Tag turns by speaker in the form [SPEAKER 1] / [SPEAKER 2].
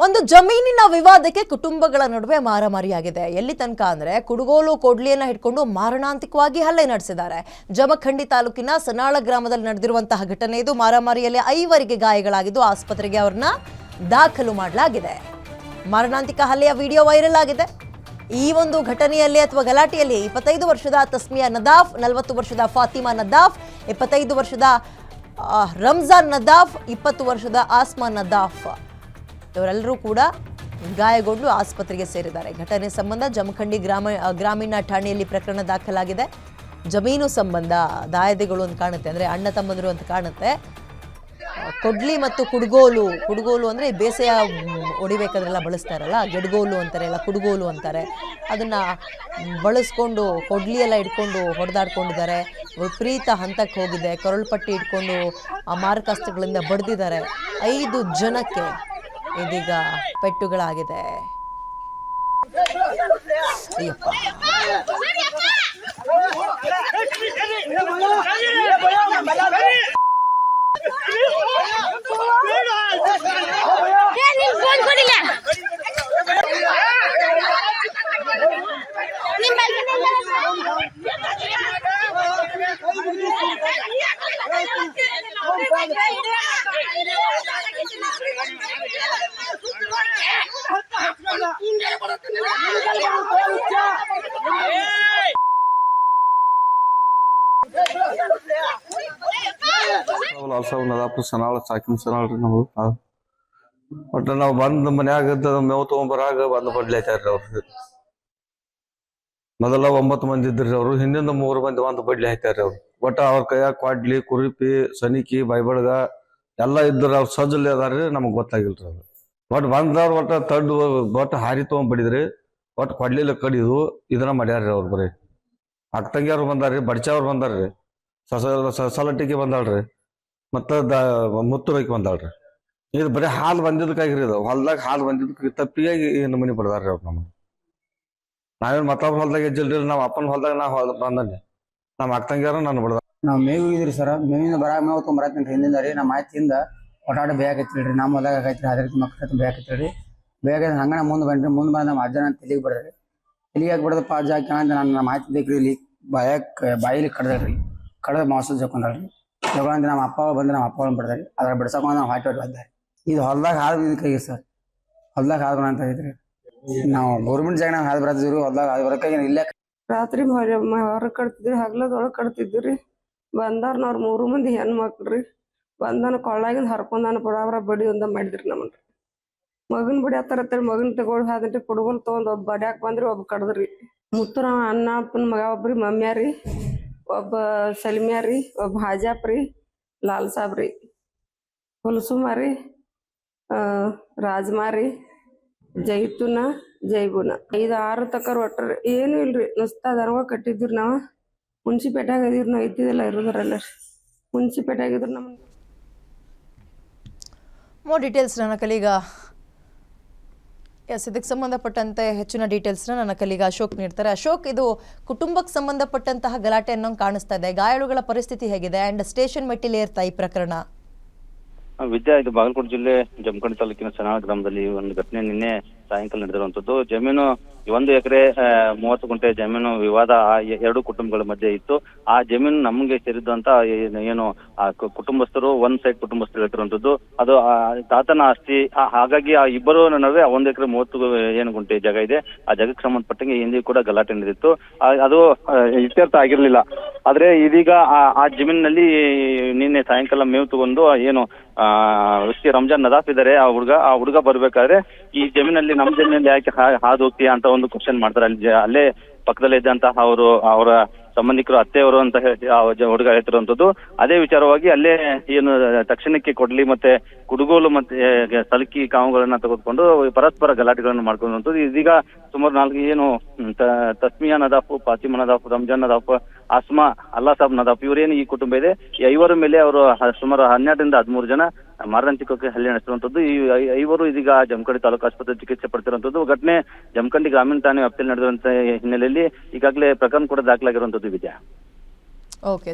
[SPEAKER 1] ಒಂದು ಜಮೀನಿನ ವಿವಾದಕ್ಕೆ ಕುಟುಂಬಗಳ ನಡುವೆ ಮಾರಾಮಾರಿಯಾಗಿದೆ. ಎಲ್ಲಿ ತನಕ ಅಂದ್ರೆ ಕುಡುಗೋಲು ಕೊಡ್ಲಿಯನ್ನ ಹಿಡ್ಕೊಂಡು ಮಾರಣಾಂತಿಕವಾಗಿ ಹಲ್ಲೆ ನಡೆಸಿದ್ದಾರೆ. ಜಮಖಂಡಿ ತಾಲೂಕಿನ ಸನಾಳ ಗ್ರಾಮದಲ್ಲಿ ನಡೆದಿರುವಂತಹ ಘಟನೆ ಇದು. ಮಾರಾಮಾರಿಯಲ್ಲಿ 5 ಗಾಯಗಳಾಗಿದ್ದು ಆಸ್ಪತ್ರೆಗೆ ಅವರನ್ನ ದಾಖಲು ಮಾಡಲಾಗಿದೆ. ಮಾರಣಾಂತಿಕ ಹಲ್ಲೆಯ ವಿಡಿಯೋ ವೈರಲ್ ಆಗಿದೆ. ಈ ಒಂದು ಘಟನೆಯಲ್ಲಿ ಅಥವಾ ಗಲಾಟೆಯಲ್ಲಿ 25 ವರ್ಷದ ತಸ್ಮಿಯಾ ನದಾಫ್, 40 ವರ್ಷದ ಫಾತಿಮಾ ನದಾಫ್, 25 ವರ್ಷದ ರಂಜಾನ್ ನದಾಫ್, 20 ವರ್ಷದ ಆಸ್ಮಾ ನದಾಫ್ ಇವರೆಲ್ಲರೂ ಕೂಡ ಗಾಯಗೊಂಡು ಆಸ್ಪತ್ರೆಗೆ ಸೇರಿದ್ದಾರೆ. ಘಟನೆ ಸಂಬಂಧ ಜಮಖಂಡಿ ಗ್ರಾಮೀಣ ಠಾಣೆಯಲ್ಲಿ ಪ್ರಕರಣ ದಾಖಲಾಗಿದೆ. ಜಮೀನು ಸಂಬಂಧ ದಾಯಾದಿಗಳು ಅಂತ ಕಾಣುತ್ತೆ, ಅಂದರೆ ಅಣ್ಣ ತಮ್ಮಂದರು ಅಂತ ಕಾಣುತ್ತೆ. ಕೊಡ್ಲಿ ಮತ್ತು ಕುಡುಗೋಲು ಅಂದರೆ ಬೇಸೆಯ ಹೊಡಿಬೇಕಾದ್ರೆಲ್ಲ ಬಳಸ್ತಾರಲ್ಲ, ಗೆಡ್ಗೋಲು ಅಂತಾರೆ, ಎಲ್ಲ ಕುಡುಗೋಲು ಅಂತಾರೆ. ಅದನ್ನು ಬಳಸ್ಕೊಂಡು ಕೊಡ್ಲಿಯೆಲ್ಲ ಇಟ್ಕೊಂಡು ಹೊಡೆದಾಡ್ಕೊಂಡಿದ್ದಾರೆ. ವಿಪರೀತ ಹಂತಕ್ಕೆ ಹೋಗಿದೆ. ಕೊರಳುಪಟ್ಟಿ ಇಟ್ಕೊಂಡು ಆ ಮಾರಕಾಸ್ತ್ರಗಳಿಂದ ಬಡ್ದಿದ್ದಾರೆ. 5 ಜನಕ್ಕೆ ಇದೀಗ ಪೆಟ್ಟುಗಳಾಗಿದೆ. ಅಯ್ಯಪ್ಪ,
[SPEAKER 2] ನದಾಪು ಸನಾಳ ಸಾಕಿನ ಸನಾಳ್ರಿ ನಾವು. ಒಟ್ಟು ನಾವು ಬಂದ್ ಮನ್ಯಾಗ ಮೇವು ತಗೊಂಬರಾಗ ಬಂದ್ ಬಡ್ಲಿತಾರ್ರಿ ಅವ್ರು. ಮೊದಲ 9 ಮಂದಿ ಇದ್ರಿ ಅವ್ರು, ಹಿಂದಿಂದ 3 ಮಂದಿ ಬಂದ್ ಬಡ್ಲಿ ಹಾಯ್ತಾರ್ರಿ ಅವ್ರು. ಒಟ್ಟ ಅವ್ರ ಕೈಯಾಗ ಕ್ವಾಡ್ಲಿ, ಕುರಿಪಿ, ಸನಿಕಿ, ಬೈಬಡ್ಗ ಎಲ್ಲಾ ಇದ್ರ ಅವ್ರ ಸಜ್ಜಲ್ಲಿ ಅದಾರ್ರಿ. ನಮಗ್ ಗೊತ್ತಾಗಿಲ್ರಿ ಅದು. ಒಟ್ಟು ಬಂದವ್ರ ಒಟ್ಟ ತಡ್ಡು ಒಟ್ಟು ಹಾರಿ ತಗೊಂಡ್ ಬಡಿದ್ರಿ. ಒಟ್ಟು ಕೊಡ್ಲಿಲ್ಲ ಕಡಿದು ಇದನ್ನ ಮಾಡ್ಯಾರ್ರಿ ಅವ್ರು. ಬರೀ ಅಕ್ಕಂಗಿಯವ್ರು ಬಂದಾರ್ರಿ, ಬಡ್ಚಾವ್ರು ಬಂದಾರ್ರಿ, ಸಲಟಿಗೆ ಬಂದಾಳ್ರಿ, ಮತ್ತ ಮುತ್ತುರೈಕ್ ಬಂದಾಳ್ರಿ. ಇದು ಬರೀ ಹಾಲು ಬಂದಿದ್ದಕ್ಕಾಗಿರಿ. ಇದು ಹೊಲ್ದಾಗ ಹಾಲು ಬಂದಿದ್ದಕ್ಕೆ ತಪ್ಪಿಗಾಗಿ ಏನು ಮನಿ ಬಡ್ದಾರ್ರಿ ಅವ್ರು. ನಾವೇನ್ ಮತ್ತೊಬ್ಬ ಹೊಲ್ದಾಗ ಹೆಜ್ಜಿಲ್ರಿ. ನಮ್ಮ ಅಪ್ಪನ ಹೊಲ್ದಾಗ ನಾ ಬಂದನ್ರಿ. ನಮ್ಮ ಅಕ್ಕಂಗಿಯವ್ರು ನಾನು ಬಡ್ದ.
[SPEAKER 3] ನಾವ್ ಮೇವು ಇದ್ರಿ ಸರ್, ಮೇವಿಂದ ಮೇವು ತೊಗೊಂಬರತ್ತೀನ್ರಿ. ಹಿಂದಿಂದ ರೀ ನಮ್ಮ ಆಯ್ತಿಂದ ಒಟಾಟ ಬೇಕೈತಿಲ್ರಿ. ನಮ್ಮ ಹೊಲ್ದಾಗ ಆಕೈತ್ರಿ, ಅದ್ರ ಮಕ್ಕಳ ಬೇಕೈತಿಲ್ರಿ. ಬೇಗ ಹಂಗನ ಮುಂದೆ ಬಂದ ನಮ್ಮ ಅಜ್ಜನ ತಲೆಗೆ ಬಿಡದ್ರಿ. ತಲೆಗೆ ಯಾಕೆ ಬಿಡದಪ್ಪ ಅಜ್ಜ ಹಾಕಿ ನಾನು ನಮ್ಮ ಆಯ್ತು ಬೇಕ್ರಿ. ಇಲ್ಲಿ ಬಾಯಿಲಿ ಕಡ್ದಲ್ರಿ, ಕಡ್ದ ಮಾಂಸ ಜಕೊಂಡಲ್ರಿ. ಜಗೊಂಡ್ ನಮ್ಮ ಅಪ್ಪ ಬಂದ್ರೆ ನಮ್ಮ ಅಪ್ಪ ಬಿಡ್ದಾರಿ. ಅದ್ರ ಬಿಡ್ಸಕೊಂಡ್ ನಾವು ಹಾಕಿ ಬಂದಾರಿ. ಇದು ಹೊಲ್ದಾಗ ಹಾಲು ಬಿದ್ದಕ್ಕಾಗಿ ಸರ್, ಹೊಲ್ದಾಗ ಹಾಲು ಬರ ಅಂತ ಐತ್ರಿ. ನಾವು ಗೌರ್ಮೆಂಟ್ ಜಾಗ ಹಾಲು ಬರತ್ತಿದ್ರಿ, ಹೊಲ್ದಾಗ ಹಾಲು ಬರಕ್ಕಾಗಿ ಇಲ್ಲೇ
[SPEAKER 4] ರಾತ್ರಿ ಹೊರಗೆ ಕಟ್ತಿದ್ರಿ, ಹಗ್ಲದೊಳಗೆ ಕಟ್ತಿದ್ರಿ. ಬಂದಾರ್ನವ್ರು 3 ಮಂದಿ ಹೆಣ್ಮಕ್ಳ್ರಿ. ಬಂದನ ಕೊಳ್ಳಾಗಿಂದ ಹರ್ಕೊಂಡಾನ ಬಡವ್ರ ಬಡಿ ಒಂದ ಮಾಡಿದ್ರಿ. ನಮ್ಮನ್ರಿ ಮಗನ್ ಬಡಿ ಹತ್ತಾರತ್ತೇಳಿ ಮಗನ್ ತಗೊಂಡು ಹಾದಂಟ್ರಿ. ಕುಡುಗೋಲ್ ತಗೊಂಡ್ ಒಬ್ಬ ಬಡ್ಯಾಕ್ ಬಂದ್ರಿ, ಒಬ್ಬ ಕಡದ್ರಿ. ಮುತ್ತುರ ಅಣ್ಣ ಅಪ್ಪನ ಮಗ ಒಬ್ರಿ, ಮಮ್ಯಾರಿ, ಒಬ್ಬ ಸಲಿಮ್ಯಾರಿ, ಒಬ್ಬ ಹಾಜಾಪ್ರಿ, ಲಾಲ್ ಸಾಬ್ರಿ, ಹುಲ್ಸುಮಾರಿ, ರಾಜ್ಮಾರಿ, ಜೈತುನ, ಜೈಬುನ 5-6 ತಕರ್ ಒಟ್ರಿ. ಏನು ಇಲ್ರಿ, ನುಸ್ತಾ ದರ್ವ ಕಟ್ಟಿದ್ರಿ. ನಾವು ಮುನ್ಸಿಪೇಟೆಯಾಗ ಇದೀವಿ. ನಾವು ಇದ್ದಿದ್ದೆಲ್ಲ ಇರೋದ್ರಲ್ಲ ಮುನ್ಸಿಪೇಟೆಯಾಗಿದ್ರು. ನಮ್ಮ
[SPEAKER 1] ಮೋರ್ ಡೀಟೇಲ್ಸ್ ನನ್ನ ಕಲೀಗ ಇದಕ್ಕೆ ಸಂಬಂಧಪಟ್ಟಂತೆ ಹೆಚ್ಚಿನ ಡೀಟೇಲ್ಸ್ನ ನನ್ನ ಕಲೀಗ ಅಶೋಕ್ ನೀಡ್ತಾರೆ. ಅಶೋಕ್, ಇದು ಕುಟುಂಬಕ್ಕೆ ಸಂಬಂಧಪಟ್ಟಂತಹ ಗಲಾಟೆ ಅನ್ನೋ ಕಾಣಿಸ್ತಾ ಇದೆ. ಗಾಯಾಳುಗಳ ಪರಿಸ್ಥಿತಿ ಹೇಗಿದೆ ಅಂಡ್ ಸ್ಟೇಷನ್ ಮೆಟ್ಟಿಲು ಏರ್ತಾ ಈ ಪ್ರಕರಣ?
[SPEAKER 5] ವಿದ್ಯಾ, ಇದು ಬಾಗಲಕೋಟೆ ಜಿಲ್ಲೆ ಜಮಖಂಡಿ ತಾಲೂಕಿನ ಸನಾಳ ಗ್ರಾಮದಲ್ಲಿ ಒಂದು ಘಟನೆ ನಿನ್ನೆ ಸಾಯಂಕಾಲ ನಡೆದಿರುವಂತದ್ದು. ಜಮೀನು 1 ಎಕರೆ 30 ಗುಂಟೆ ಜಮೀನು ವಿವಾದ 2 ಕುಟುಂಬಗಳ ಮಧ್ಯೆ ಇತ್ತು. ಆ ಜಮೀನು ನಮಗೆ ಸೇರಿದಂತ ಏನು ಆ ಕುಟುಂಬಸ್ಥರು, 1 ಸೈಡ್ ಕುಟುಂಬಸ್ಥರು ಹೇಳ್ತಿರುವಂತದ್ದು. ಅದು ತಾತನ ಆಸ್ತಿ. ಹಾಗಾಗಿ ಆ ಇಬ್ಬರು ನಡುವೆ 1 ಎಕರೆ 30 ಗುಂಟೆ ಜಾಗ ಇದೆ. ಆ ಜಾಗಕ್ಕೆ ಸಂಬಂಧಪಟ್ಟಂಗೆ ಹಿಂದೆ ಕೂಡ ಗಲಾಟೆ ನಡೆದಿತ್ತು. ಅದು ಇತ್ಯರ್ಥ ಆಗಿರ್ಲಿಲ್ಲ. ಆದ್ರೆ ಇದೀಗ ಆ ಜಮೀನಿನಲ್ಲಿ ನಿನ್ನೆ ಸಾಯಂಕಾಲ ಮೇವು ತಗೊಂಡು ಏನು ವ್ಯಕ್ತಿ ರಂಜಾನ್ ನದಾಫ್ ಇದ್ದಾರೆ, ಆ ಹುಡುಗ ಬರ್ಬೇಕಾದ್ರೆ ಈ ಜಮೀನಲ್ಲಿ ನಮ್ಮ ಜಮೀನಲ್ಲಿ ಯಾಕೆ ಹಾದು ಹೋಗ್ತೀಯಾ ಅಂತ ಒಂದು ಕ್ವಶನ್ ಮಾಡ್ತಾರೆ. ಅಲ್ಲೇ ಪಕ್ಕದಲ್ಲೇ ಇದ್ದಂತಹ ಅವರ ಸಂಬಂಧಿಕರು, ಅತ್ತೆಯವರು ಅಂತ ಹುಡುಗ ಹೇಳ್ತಿರುವಂತದ್ದು. ಅದೇ ವಿಚಾರವಾಗಿ ಅಲ್ಲೇ ಏನು ತಕ್ಷಣಕ್ಕೆ ಕೊಡ್ಲಿ ಮತ್ತೆ ಕುಡುಗೋಲು ಮತ್ತೆ ಸಲಕಿ ಕಾವುಗಳನ್ನ ತೆಗೆದುಕೊಂಡು ಪರಸ್ಪರ ಗಲಾಟೆಗಳನ್ನು ಮಾಡ್ಕೊಳ್ಳುವಂಥದ್ದು. ಇದೀಗ ಸುಮಾರು 4 ಏನು ತಸ್ಮಿಯಾ ನದಾಫ್, ಫಾತಿಮಾ ನದಾಫ್, ರಂಜಾನ್ ನದಾಫ್, ಆಸ್ಮಾ, ಅಲ್ಲಾ ಸಾಬ್ ನದಾಫ್ ಇವರೇನು ಈ ಕುಟುಂಬ ಇದೆ, ಈ 5 ಮೇಲೆ ಅವರು ಸುಮಾರು 12ರಿಂದ 13 ಜನ ಮಾರಣಾಂತಿಕವಾಗಿ ಹಲ್ಲೆ ನಡೆಸಿರುವಂತದ್ದು. ಈ 5 ಇದೀಗ ಜಮಖಂಡಿ ತಾಲೂಕು ಆಸ್ಪತ್ರೆ ಚಿಕಿತ್ಸೆ ಪಡ್ತಿರುವಂತದ್ದು. ಘಟನೆ ಜಮಖಂಡಿ ಗ್ರಾಮೀಣ ಠಾಣೆ ವ್ಯಾಪ್ತಿಯಲ್ಲಿ ನಡೆದಿರುವಂತಹ ಹಿನ್ನೆಲೆಯಲ್ಲಿ ಈಗಾಗಲೇ ಪ್ರಕರಣ ಕೂಡ ದಾಖಲಾಗಿರುವಂತದ್ದು. ವಿದ್ಯಾ,
[SPEAKER 1] ಓಕೆ.